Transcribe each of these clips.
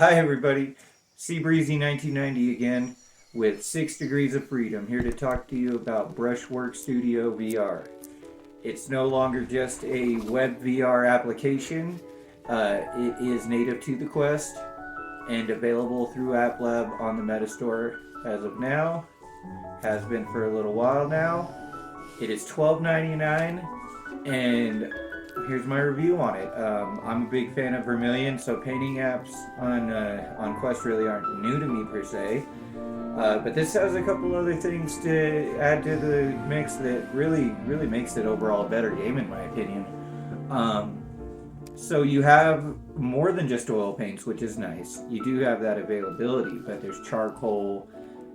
Hi everybody, Breezy 1990 again with 6 Degrees of Freedom, here to talk to you about Brushwork Studio VR. It's no longer just a web VR application, it is native to the Quest and available through Applab on the Metastore as of now, has been for a little while now. It is $12.99 and here's my review on it. I'm a big fan of Vermillion, so painting apps on Quest really aren't new to me per se. But this has a couple other things to add to the mix that really makes it overall a better game in my opinion. Um, so you have more than just oil paints, which is nice. You do have that availability, but there's charcoal.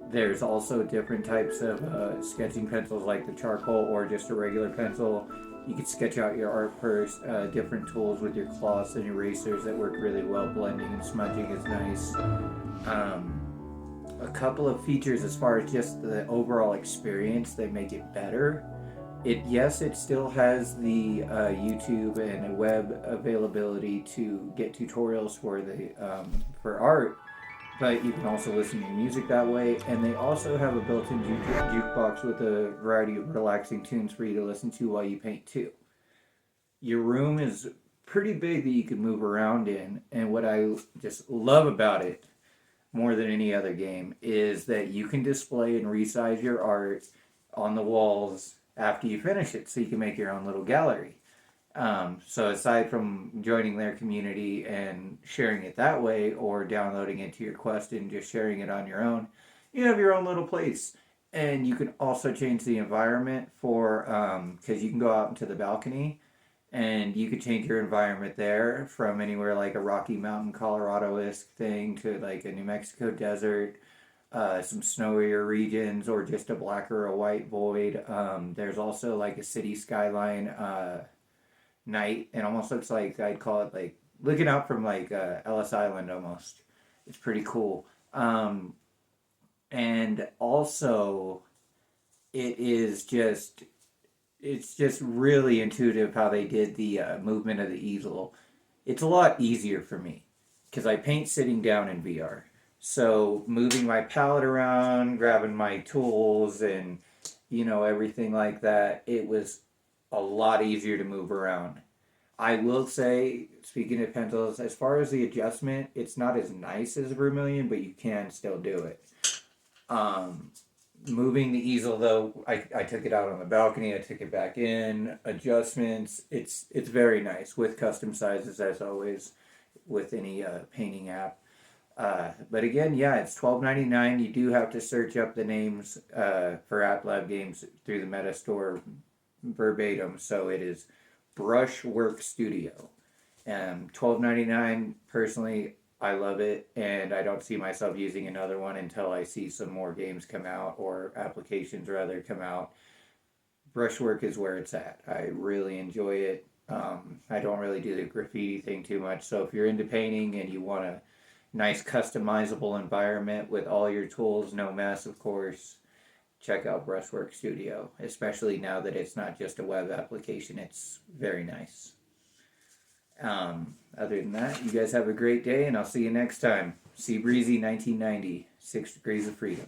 There's also different types of sketching pencils like the charcoal or just a regular pencil. You can sketch out your art first, different tools with your cloths and erasers that work really well. Blending and smudging is nice. A couple of features as far as just the overall experience that make it better. It still has the YouTube and web availability to get tutorials for art, but you can also listen to music that way. And they also have a built-in jukebox with a variety of relaxing tunes for you to listen to while you paint too. Your room is pretty big that you can move around in, and what I just love about it more than any other game is that you can display and resize your art on the walls after you finish it, so you can make your own little gallery. So aside from joining their community and sharing it that way, or downloading it to your Quest and just sharing it on your own, you have your own little place. And you can also change the environment for, because you can go out into the balcony and you could change your environment there from anywhere like a Rocky Mountain, Colorado-esque thing to like a New Mexico desert, some snowier regions, or just a black or a white void. There's also like a city skyline night. It almost looks like, I'd call it like looking out from like Ellis Island almost. It's pretty cool. And also it is just it's just really intuitive how they did the movement of the easel. It's a lot easier for me because I paint sitting down in VR. So moving my palette around, grabbing my tools, and everything like that, it was a lot easier to move around. I will say, speaking of pencils, as far as the adjustment, it's not as nice as Vermilion, but you can still do it. Um, Moving the easel though, I took it out on the balcony, I took it back in, adjustments, it's very nice with custom sizes as always with any painting app. But again, yeah, it's $12.99. You do have to search up the names for Applab games through the Metastore verbatim, so it is Brushwork Studio. And $12.99, personally, I love it, and I don't see myself using another one until I see some more games come out, or applications rather come out. Brushwork is where it's at. I really enjoy it. I don't really do the graffiti thing too much, so if you're into painting and you want a nice customizable environment with all your tools, no mess, of course, check out Brushwork Studio, especially now that it's not just a web application. It's very nice. Other than that, you guys have a great day, and I'll see you next time. Breezy 1990, 6 Degrees of Freedom.